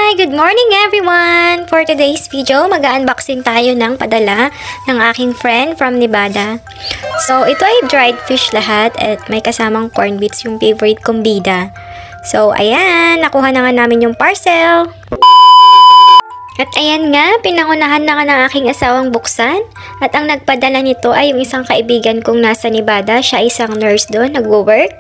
Hi! Good morning everyone! For today's video, mag-unboxing tayo ng padala ng aking friend from Nevada. So, ito ay dried fish lahat at may kasamang corned beef, yung favorite kong bida. So, ayan! Nakuha na nga namin yung parcel. At ayan nga, pinangunahan na nga ng aking asawang buksan. At ang nagpadala nito ay yung isang kaibigan kong nasa Nevada. Siya isang nurse doon, nagwo-work.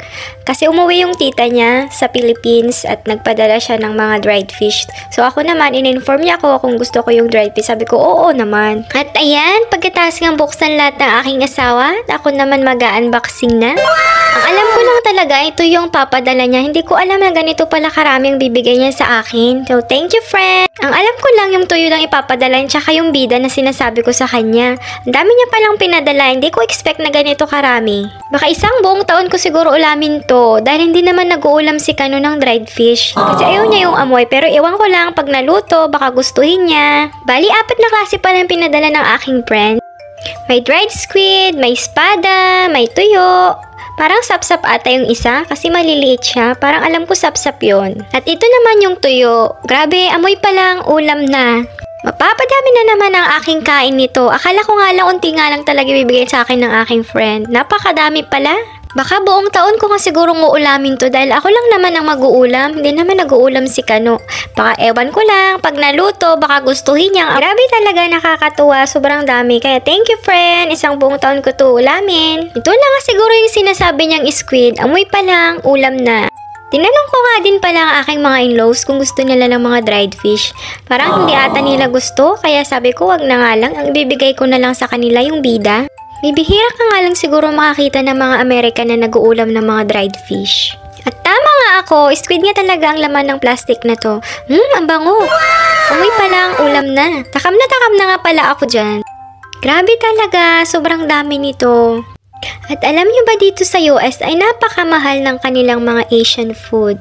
Kasi umuwi yung tita niya sa Philippines at nagpadala siya ng mga dried fish. So ako naman, in-inform niya ako kung gusto ko yung dried fish. Sabi ko, oo naman. At ayan, pagkatapos ng buksan lahat ng aking asawa, ako naman mag-unboxing na. Ang alam ko lang talaga, ito yung papadala niya. Hindi ko alam na ganito pala karami ang bibigay niya sa akin. So thank you, friend! Ang alam ko lang yung tuyo lang ipapadala niya, tsaka yung bida na sinasabi ko sa kanya. Ang dami niya palang pinadala, hindi ko expect na ganito karami. Baka isang buong taon ko siguro ulamin to, dahil hindi naman nag-uulam si Kano ng dried fish. Kasi ayaw niya yung amoy, pero iwan ko lang pag naluto, baka gustuhin niya. Bali, 4 na klase pa ng pinadala ng aking friend. May dried squid, may espada, may tuyo. Parang sapsap ata yung isa kasi maliliit siya. Parang alam ko sapsap yon. At ito naman yung tuyo. Grabe, amoy pa lang, ulam na. Mapapadami na naman ang aking kain nito. Akala ko nga lang unti nga lang talaga bibigay sa akin ng aking friend. Napakadami pala. Baka buong taon ko nga siguro uulamin to dahil ako lang naman ang mag-uulam. Hindi naman nag-uulam si Kano. Baka ewan ko lang, pag naluto, baka gustuhin niya. Grabe talaga, nakakatuwa. Sobrang dami. Kaya thank you, friend. Isang buong taon ko to ulamin. Ito na nga siguro yung sinasabi niyang squid. Amoy pa lang, ulam na. Tinanong ko nga din pala ang aking mga in-laws kung gusto nila ng mga dried fish. Parang hindi ata nila gusto, kaya sabi ko wag na nga lang. Ang ibibigay ko na lang sa kanila yung bida. Bibihira ka nga lang siguro makakita ng mga American na nag-uulam ng mga dried fish. At tama nga ako, squid nga talaga ang laman ng plastic na to. Ang bango. Amoy pa lang, ulam na. Takam na nga pala ako dyan. Grabe talaga, sobrang dami nito. At alam nyo ba dito sa US ay napakamahal ng kanilang mga Asian food?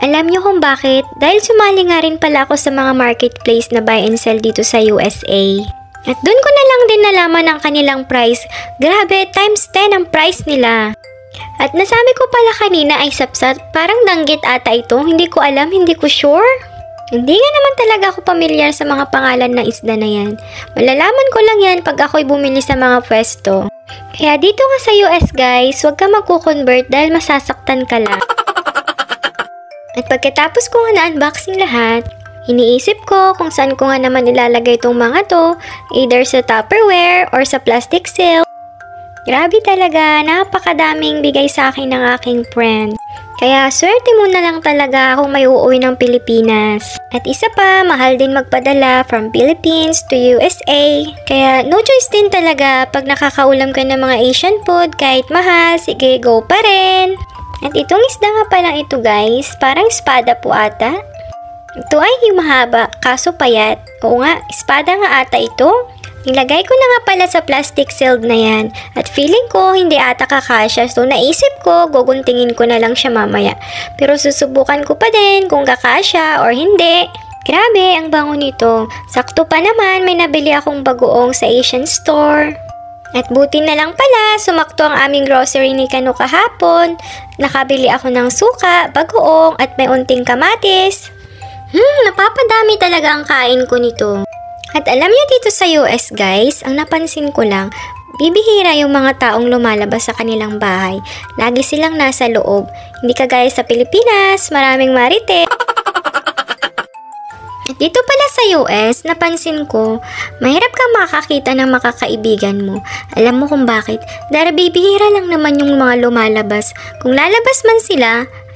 Alam nyo kung bakit? Dahil sumali nga rin pala ako sa mga marketplace na buy and sell dito sa USA. At doon ko na lang din nalaman ang kanilang price. Grabe, times 10 ang price nila. At nasabi ko pala kanina ay sapsat, parang danggit ata ito. Hindi ko alam, hindi ko sure. Hindi nga naman talaga ako pamilyar sa mga pangalan ng isda na yan. Malalaman ko lang yan pag ako'y bumili sa mga pwesto. Kaya dito nga sa US guys, huwag ka magko-convert dahil masasaktan ka lang. At pagkatapos ko nga na-unboxing lahat, iniisip ko kung saan ko nga naman ilalagay itong mga to, either sa Tupperware or sa plastic seal. Grabe talaga, napakadaming bigay sa akin ng aking friend. Kaya swerte mo na lang talaga kung may uuwi ng Pilipinas. At isa pa, mahal din magpadala from Philippines to USA. Kaya no choice din talaga pag nakakaulam ka ng mga Asian food, kahit mahal, sige go pa rin. At itong isda nga palang ito guys, parang espada po ata. Ito ay yung mahaba, kaso payat. Oo nga, espada nga ata ito. Nilagay ko na nga pala sa plastic sealed na yan. At feeling ko hindi ata kakasya. So naisip ko, guguntingin ko na lang siya mamaya. Pero susubukan ko pa din kung kakasya or hindi. Grabe, ang bango nito. Sakto pa naman, may nabili akong bagoong sa Asian store. At buti na lang pala, sumakto ang aming grocery ni Kano kahapon. Nakabili ako ng suka, bagoong at may unting kamatis. Napapadami talaga ang kain ko nito. At alam niyo dito sa US guys, ang napansin ko lang, bibihira yung mga taong lumalabas sa kanilang bahay. Lagi silang nasa loob. Hindi kagaya sa Pilipinas, maraming marite. At dito pala sa US, napansin ko, mahirap kang makakita ng makakaibigan mo. Alam mo kung bakit? Dahil bibihira lang naman yung mga lumalabas. Kung lalabas man sila,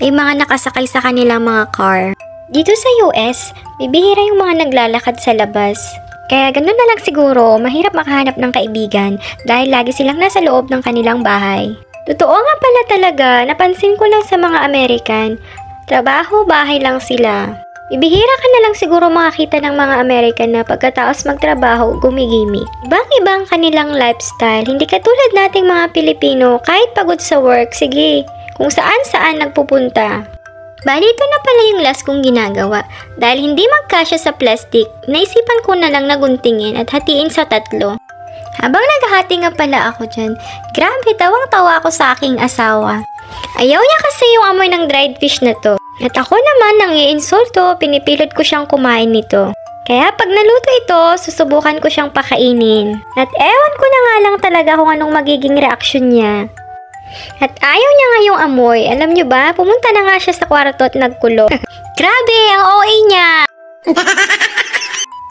ay mga nakasakay sa kanilang mga car. Dito sa US, bibihira yung mga naglalakad sa labas. Kaya ganun na lang siguro, mahirap makahanap ng kaibigan dahil lagi silang nasa loob ng kanilang bahay. Totoo nga pala talaga, napansin ko lang sa mga American, trabaho, bahay lang sila. Bibihira ka na lang siguro makakita ng mga American na pagkatapos magtrabaho, gumigimik. Ibang-iba ang kanilang lifestyle, hindi katulad nating mga Pilipino, kahit pagod sa work, sige, kung saan-saan nagpupunta. Bali, ito na pala yung last kong ginagawa. Dahil hindi magkasya sa plastic, naisipan ko na lang naguntingin at hatiin sa 3. Habang naghahati nga pala ako dyan, grabe, tawang-tawa ako sa aking asawa. Ayaw niya kasi yung amoy ng dried fish na to. At ako naman nang iinsulto, pinipilit ko siyang kumain nito. Kaya pag naluto ito, susubukan ko siyang pakainin. At ewan ko na nga lang talaga kung anong magiging reaksyon niya. At ayaw niya nga yung amoy. Alam niyo ba, pumunta na nga siya sa kwarto at nagkulo. Grabe, ang OA niya!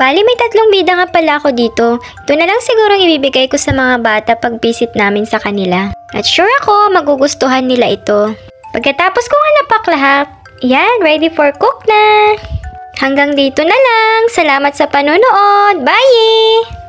Bali, may 3 bida nga pala ako dito. Ito na lang siguro ibibigay ko sa mga bata pag visit namin sa kanila. At sure ako, magugustuhan nila ito. Pagkatapos ko nga napak lahat, yan, ready for cook na! Hanggang dito na lang. Salamat sa panonood. Bye!